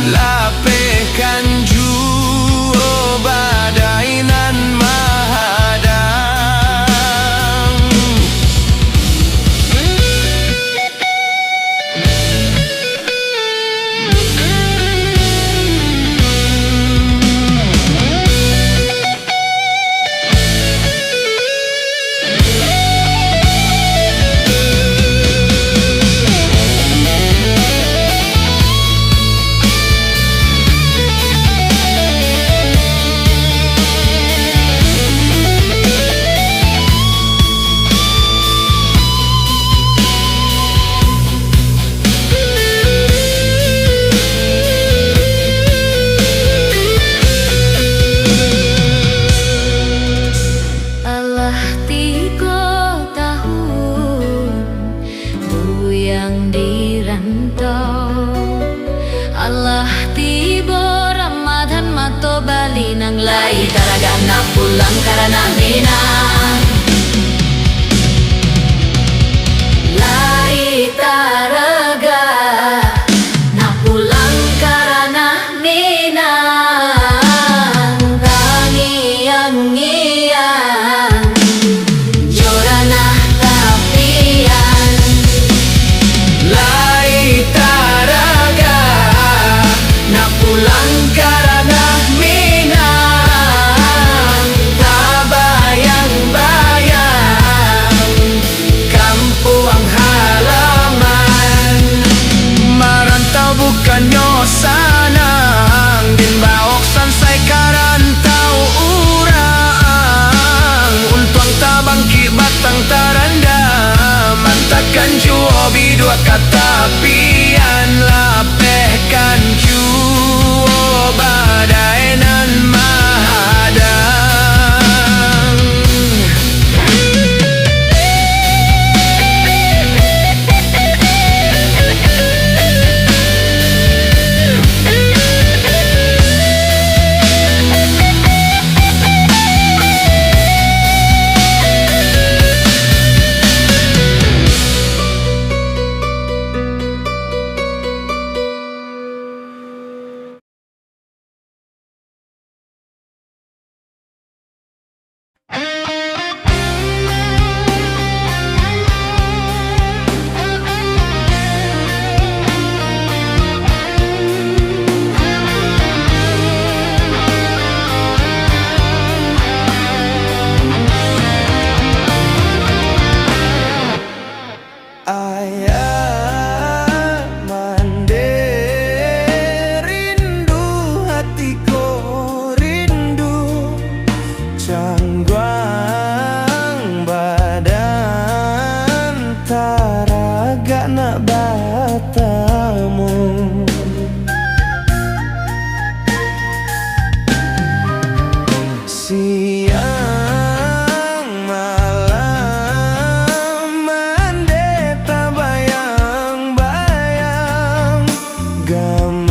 lapehkan jua badai nan mahadang. Allah tiba Ramadan mato bali nang lai taraga na pulang karena minang lai taraga na pulang karena minang rangiang-ngiang jorana tapian Lai taraga na pulang karena minang tabayang-bayang kampung halaman marantau bukannya sanang din baok sansai karantau urang untuang tabang kibatang taranda mantakan jua bidua kata pian lapehkan jua badai nan mahadang. Ayah mande rindu hatiku rindu cangguang badan taraga nak batamu siang malam mande tabayang-bayang gamang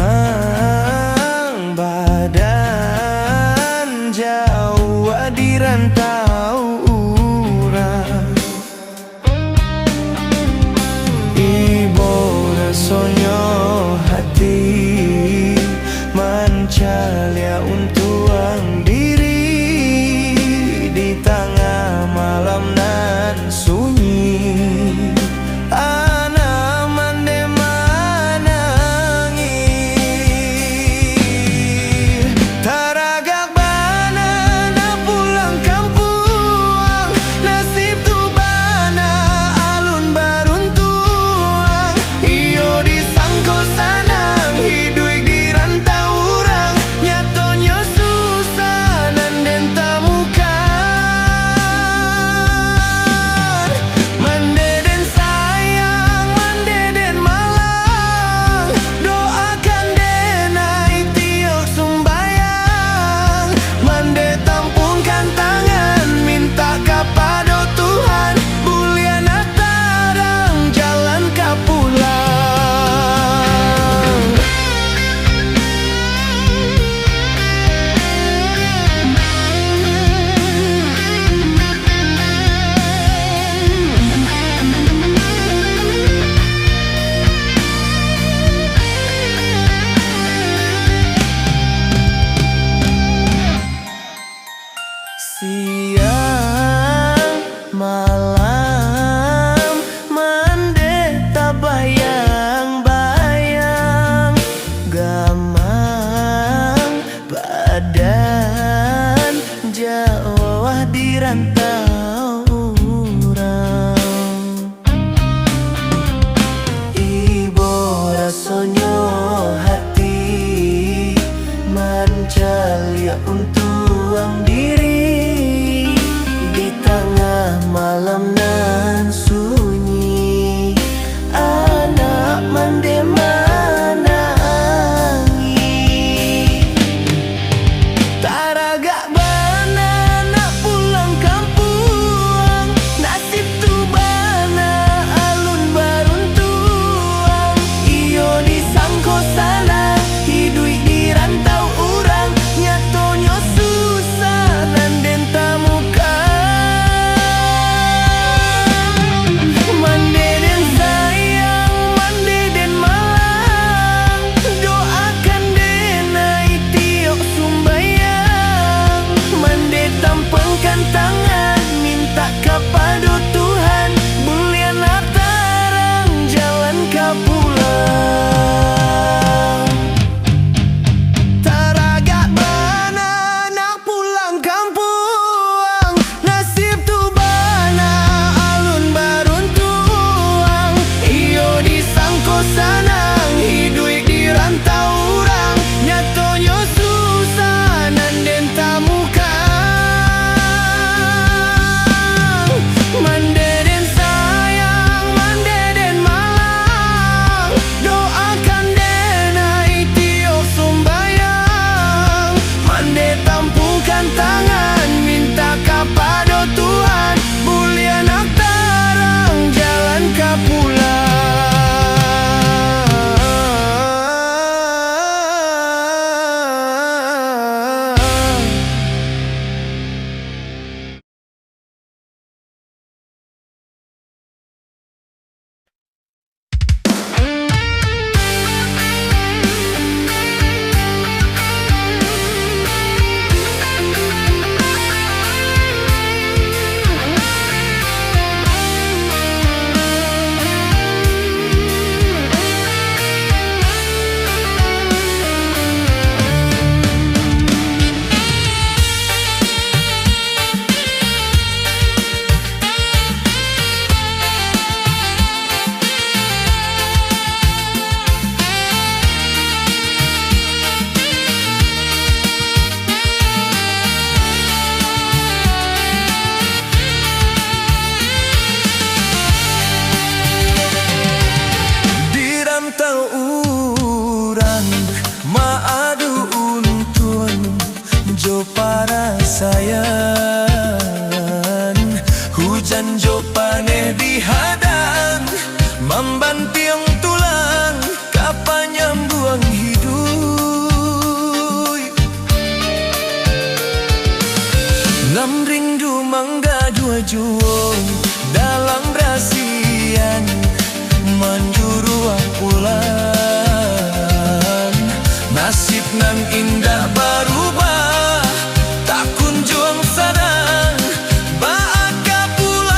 badan jauh di rantau urang ibu rasonyo hati mancalia untuang diri di tengah malam nan sunyi ana mande manangi taragak bana na pulang kampung Jawa di rantau urang. Ibu rasonyo hati mancalia untuang diri di tengah malam nan sunyi. Anak mande manangi taraga bana nak pulang kampung. Nasib tu bana alun baruntuang. Iyo disangko sana hidui di rantau urang. Nyatonyo susah nan den tamuka. Mande den sayang, mande den malang. Doakan denai tiok sumbayang. Mande tampangkan tangan, minta kepada Tuhan. Bulian tarang jalan ka pulang. Taraga bana nak pulang kampung. Nasib tu bana alun baruntuang. Iyo disangko sanang hidui di rantau urang. Nyatonyo susah nan den tamukang. Mande den sayang, mande den malang. Doakan denai tiok sumbayang. Mande tampungkan tangan, minta kepada Tuhan. Bulian nak tarang jalan ka pulang. Di rantau urang maadu untun jo para sayang. Hujan jo paneh di hadang mambantiang tulang kapan buang hidup. Ngam rindu mangga dua juang dalam rasian manjuru pulang. Nasib nan indah berubah tak kunjung sadang baaka pulang.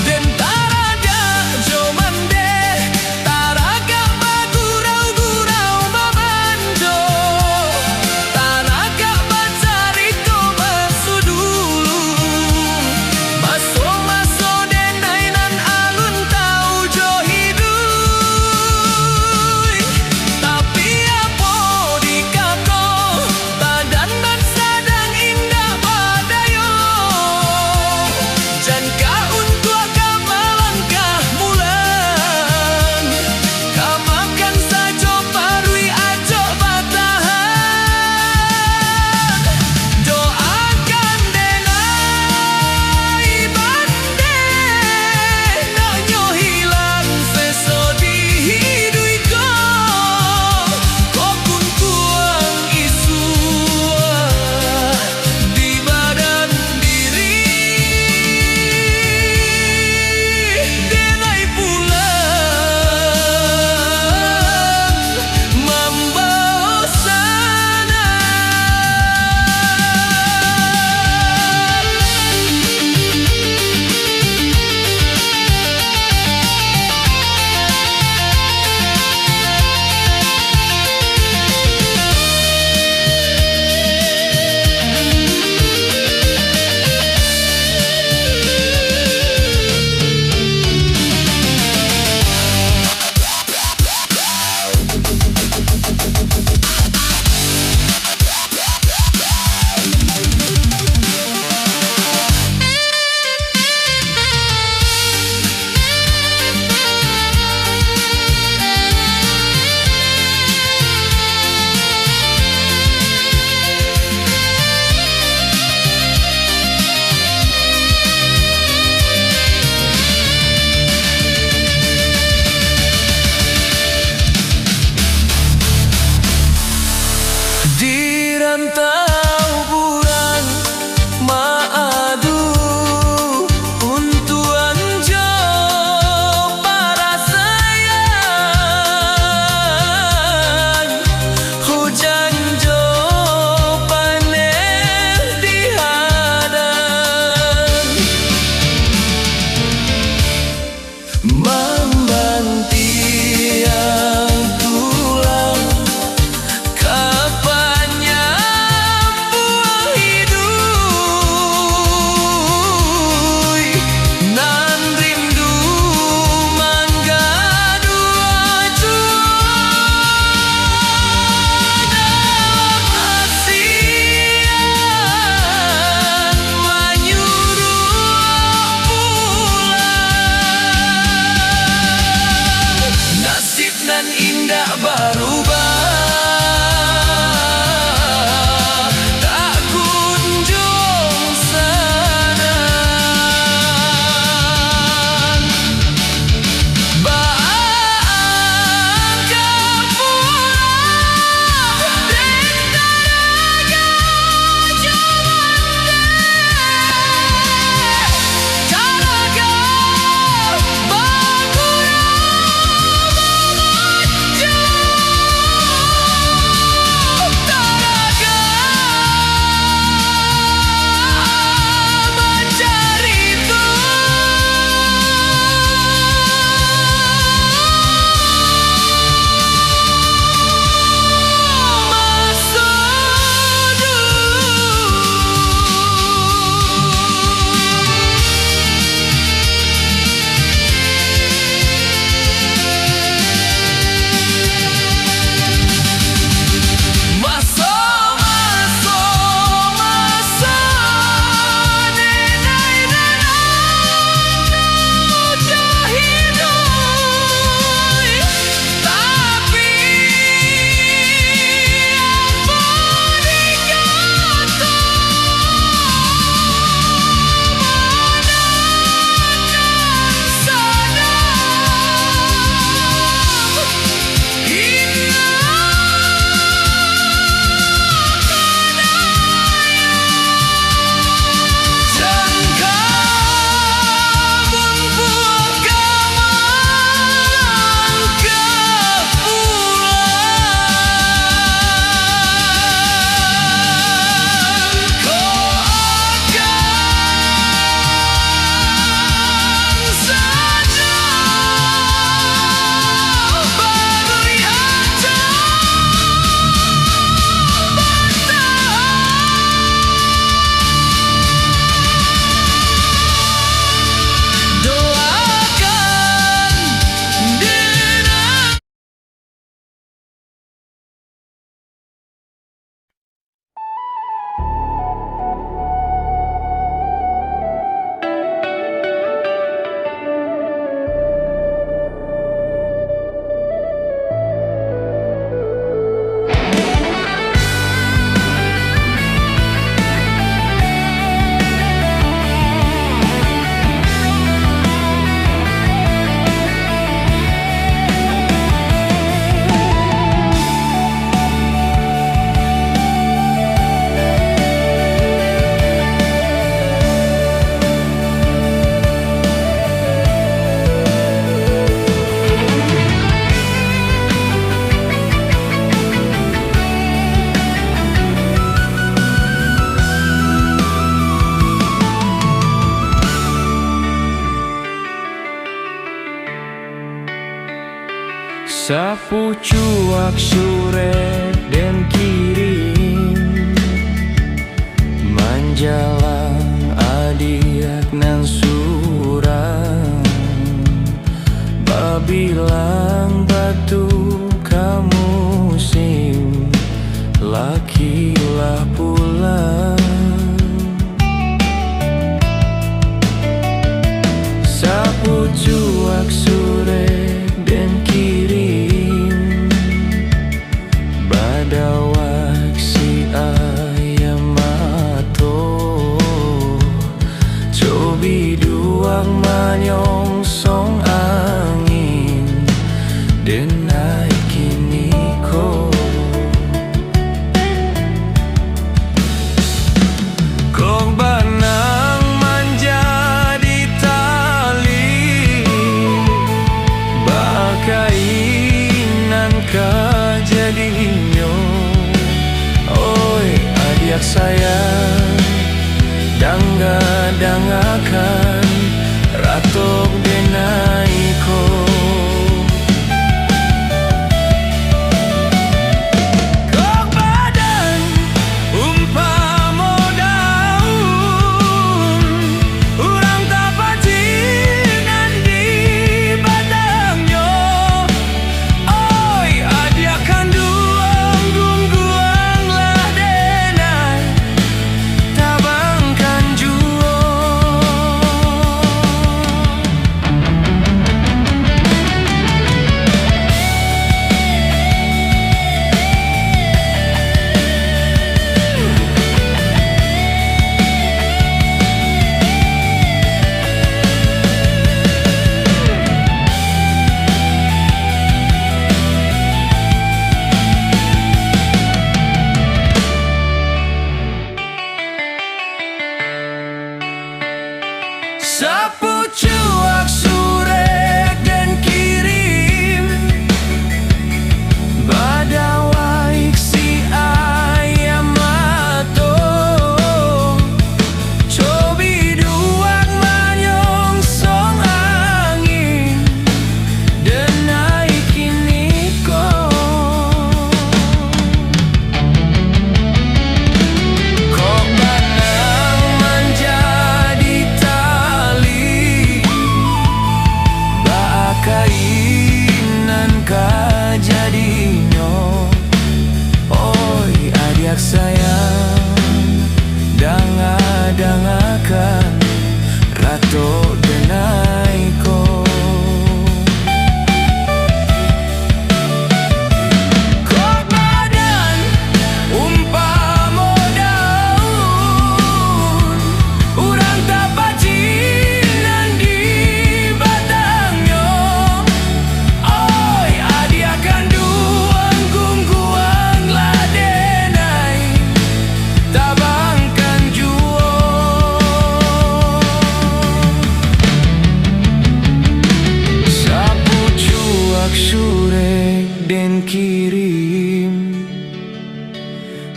Den taraga jo mande taraga magurau-gurau babanjo. Taraga bacarito masudulu. Maso-maso denai nan alun tau jo hidui. Tapi tahu bulan maadu untuk anjo para sayang hujan jo panen di hadang membantiang tulang kapannya buah hidup nan rindu mangga dua dalam asian menyuruh pulang nasib nan indah berubah tak kunjung senang bahagia pulang rentaraga caraga Sapu cuak sore dan kirim manjalang adiak nan surang babilang batu kamu sim lakilah pulang sapu cuak sore dan kirim badawak si ayam mato cobi duang manyong song angin dan naik kini ko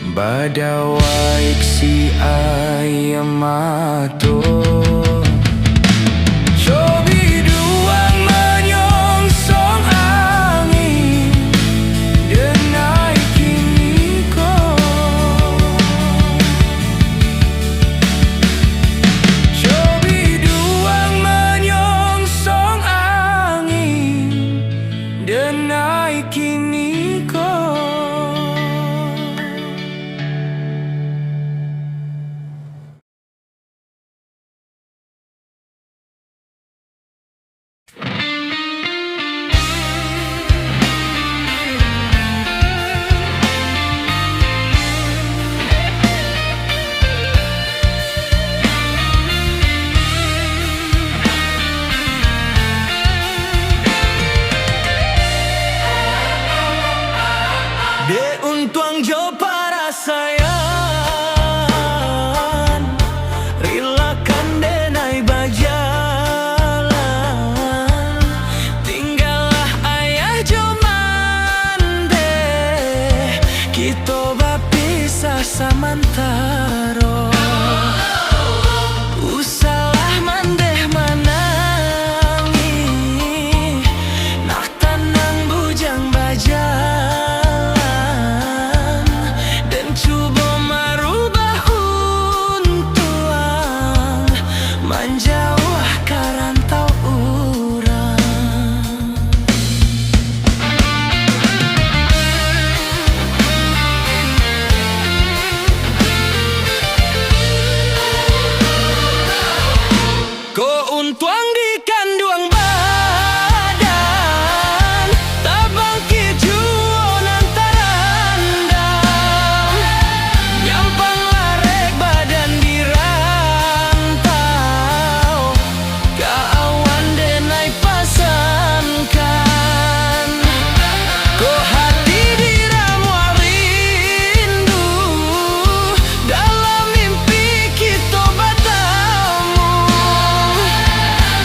Badawaik si ayam mato Cobi duang menyongsong angin Denai kini ko Cobi duang menyongsong angin Denai kini ko De untuang jo para sayan Rilakan denai bajalan Tinggallah ayah jo mande Kito bapisah samantaro Usalah mandeh manangi Nak tanang bujang bajalan menjauh karantau urang Ko untuang di kanduang badan Tabang kijuan antarandam Nyampang larek badan dirantau Kaawan denai pasankan Ko hati diramu rindu Dalam mimpi kita bertemu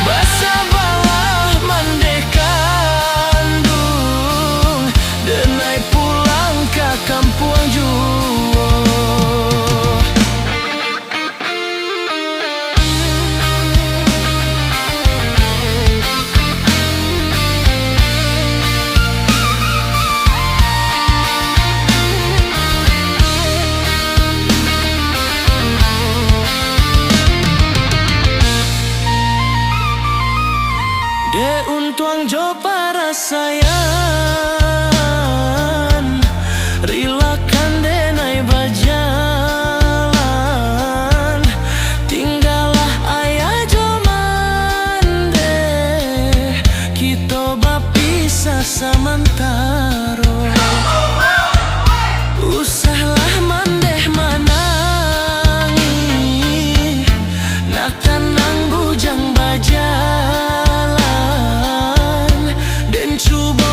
Basa balah mandeh kandung Denai pulang ke kampung juo De untuang jo para sayan Rilakan denai bajalan Tinggallah ayah jo mande Kito bapisah samantaro Usahlah mandeh manangi Nak tanang bujang bajalan Den coba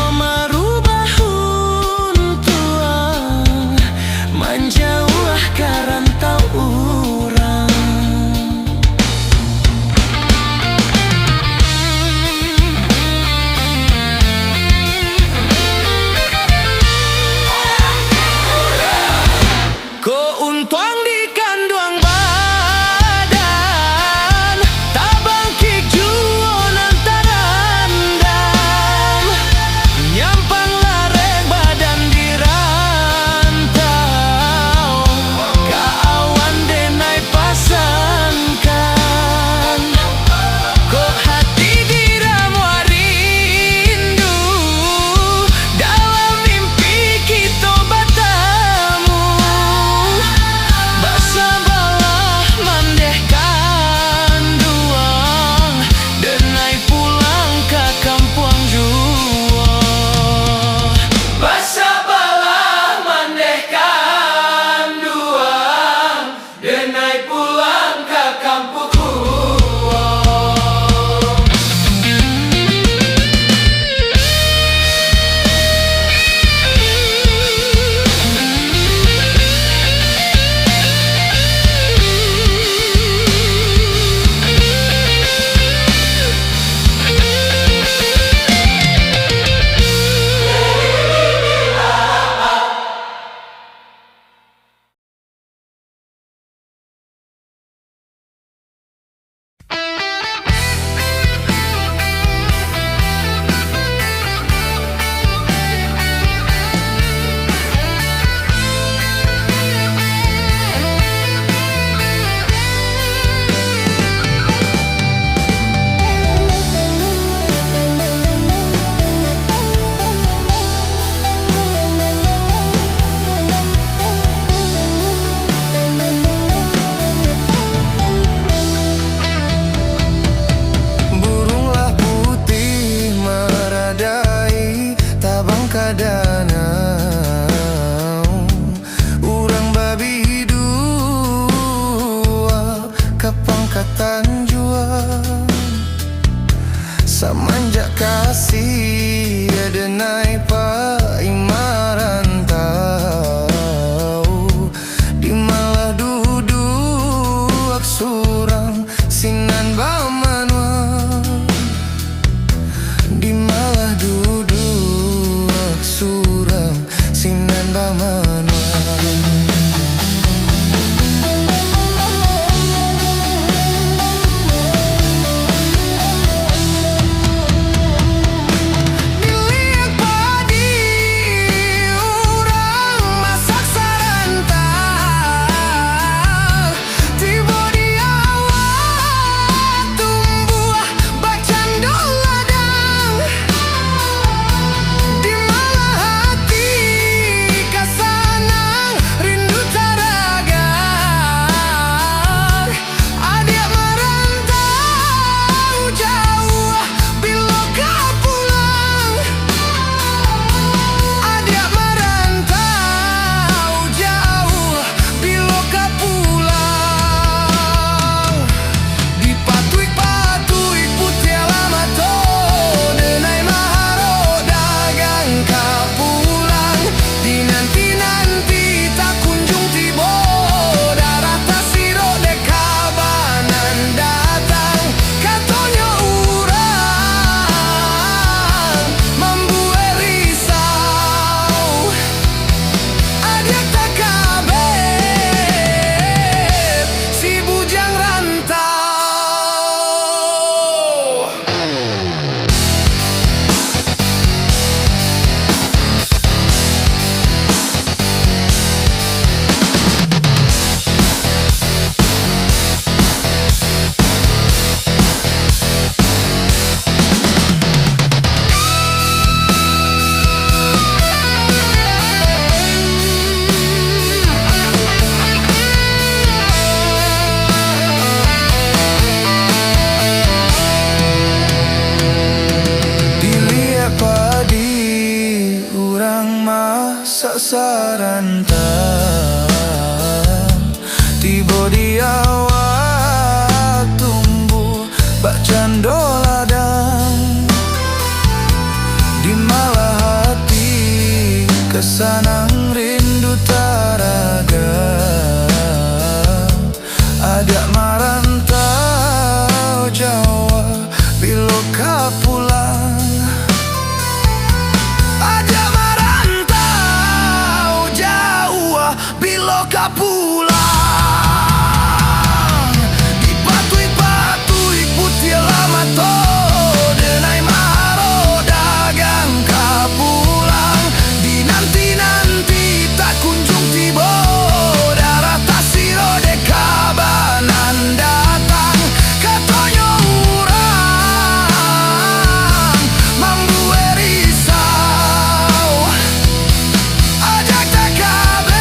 bilo kapulang Ipatui-patui putih lama to Denai maro dagang kapulang Dinanti-nanti tak kunjung tiba Darah tasiro dekabanan datang Katonyo urang Mambuwe risau Ajak tak kabeh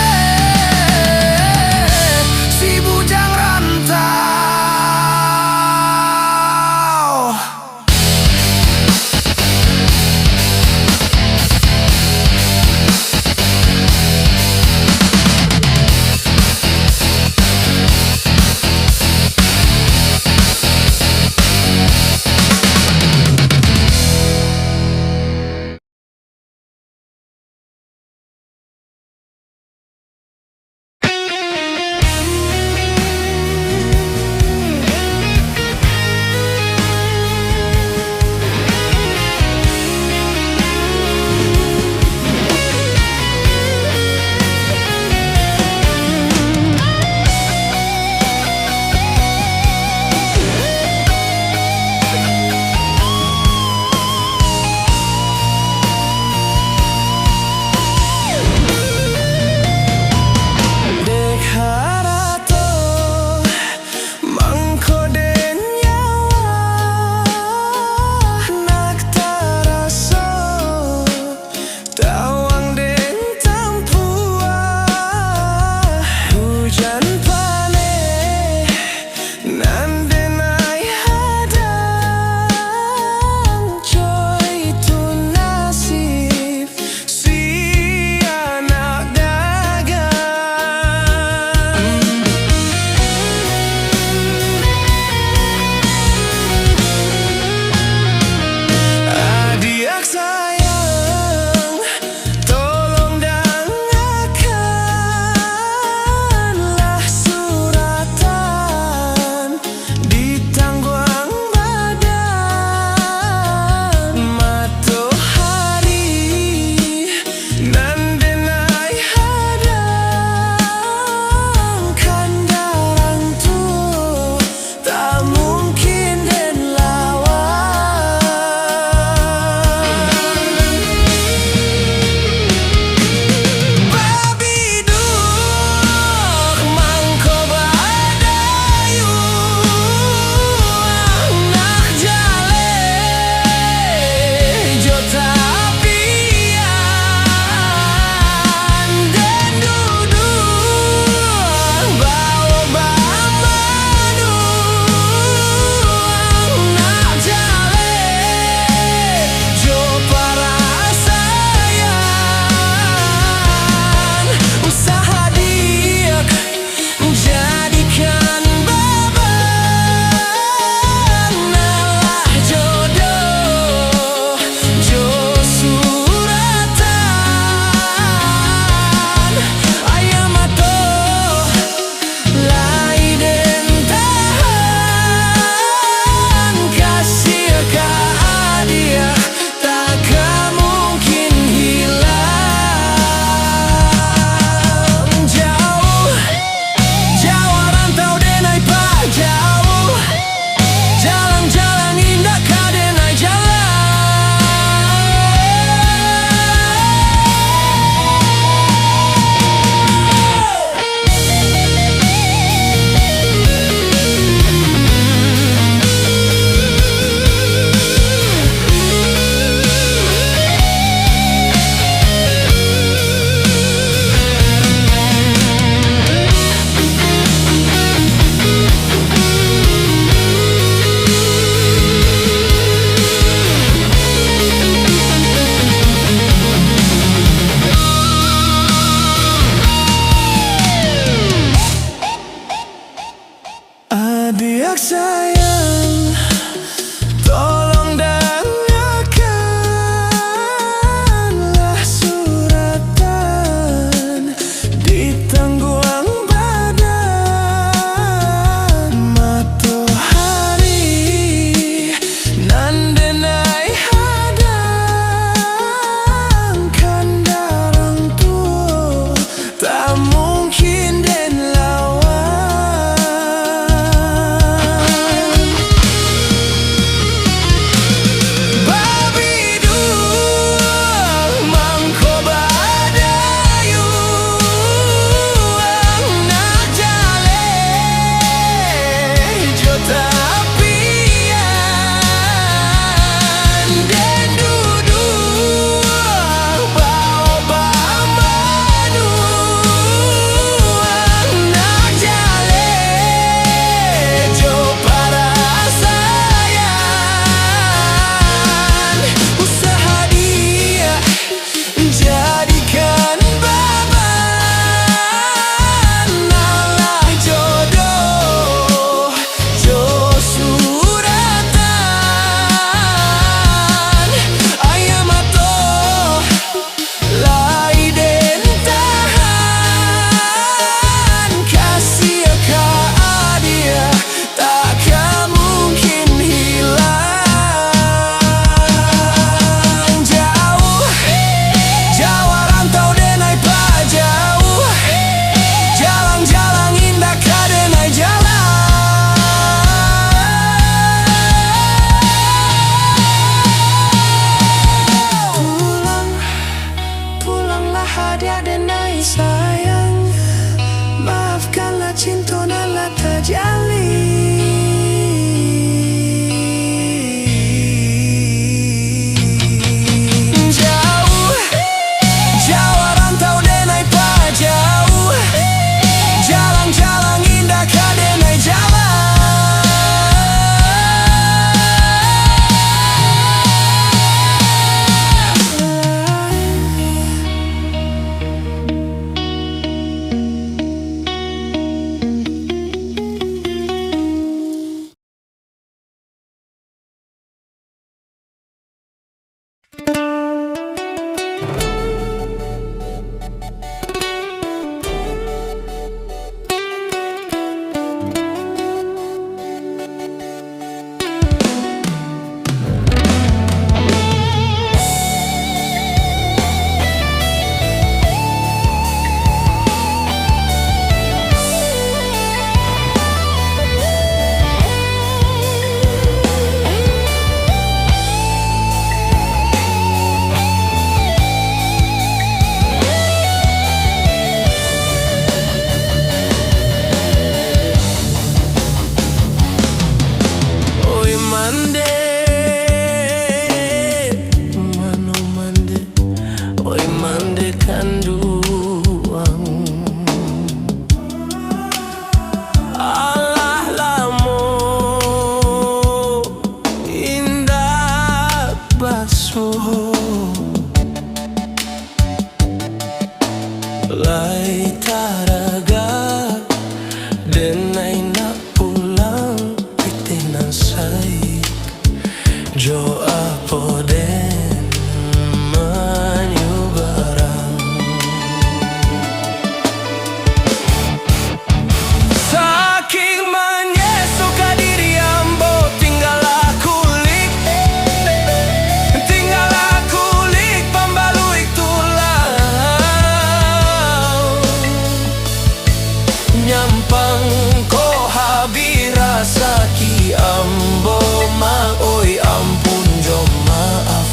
saki ambo ma oi ampun jo maaf,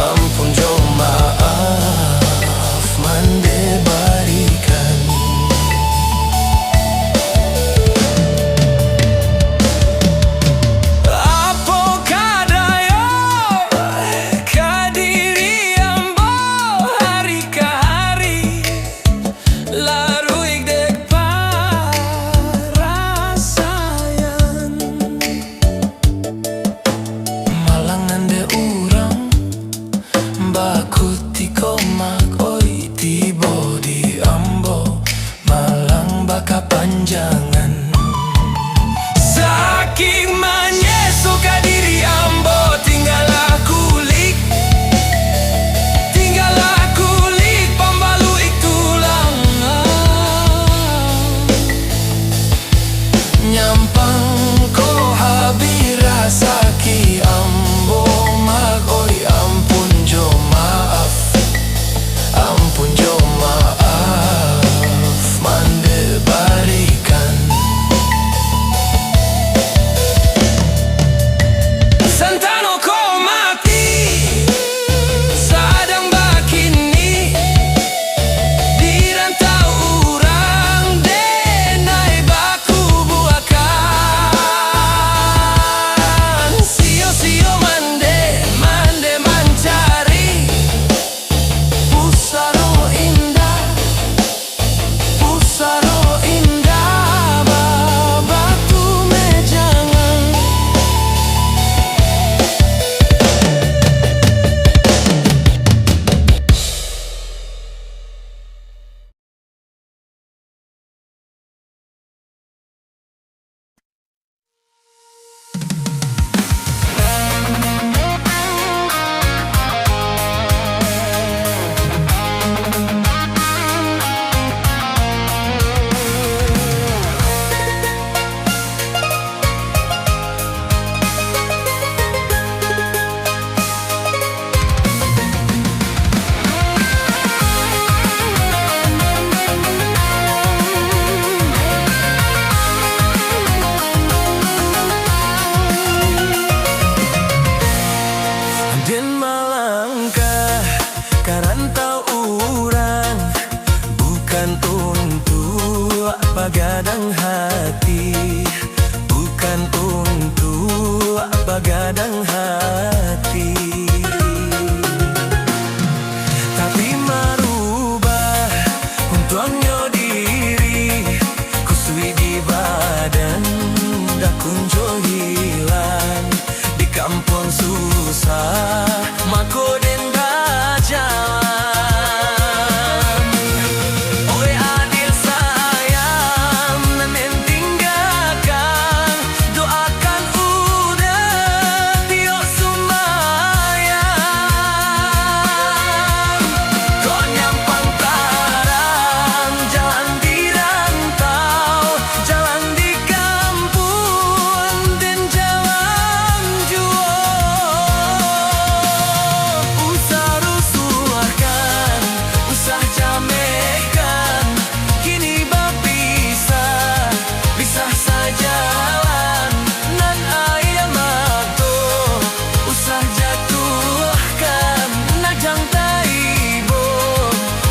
ampun jo maaf mande barikan. Apo kadayo kadiri ambo hari ke hari laruig dek parasayan malangan de urang bakuti komak oi tibo di ambo malang baka panjangan saking manyesu kadiri ambo tinggal kulik pambalu tulang nyampang ko habira saki ambo mag oi ampun jo maaf, ampun jo maaf mande barikan. Santano ko mati sadang bakini di rantau urang denai baku buakan sio-sio mande mancari pusaro indah babatu mejangan. Den malangkah karantau urang bukan untuk pagadang hati, bukan untuk pagadang hati, tapi merubah untuknya diri kusui di badan dah kunjo hilang di kampung susah mako denda jalan. Oi adil sayang nanen tinggalkan doakan udah tio sumayang kau nyampang tarang jalan di rantau jalan di kampung dan jalan jual usah rusuhkan usah jamekan kini berpisah pisah sajalan nan ayam mato usah jatuhkan najang taibo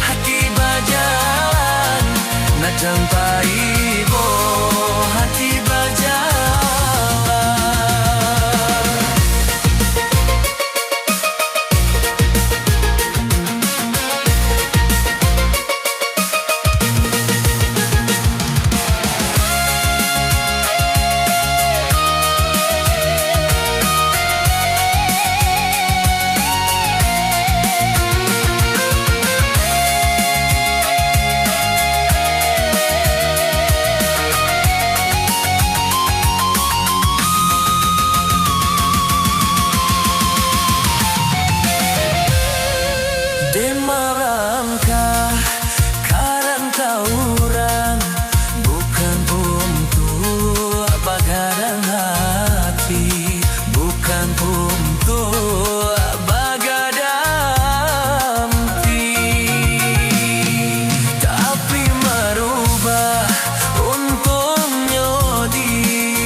hati bajalan najang taibo hati bajalan. Demarangkah karantau urang bukan untuk pagadang hati, bukan untuk bagadang ti, tapi merubah untungnya diri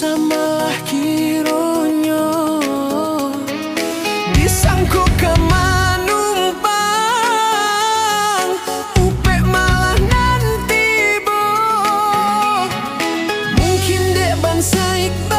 samalah kironyo disangkuk ke manumpang upe malah nanti bo mungkin dek bangsa Iqbal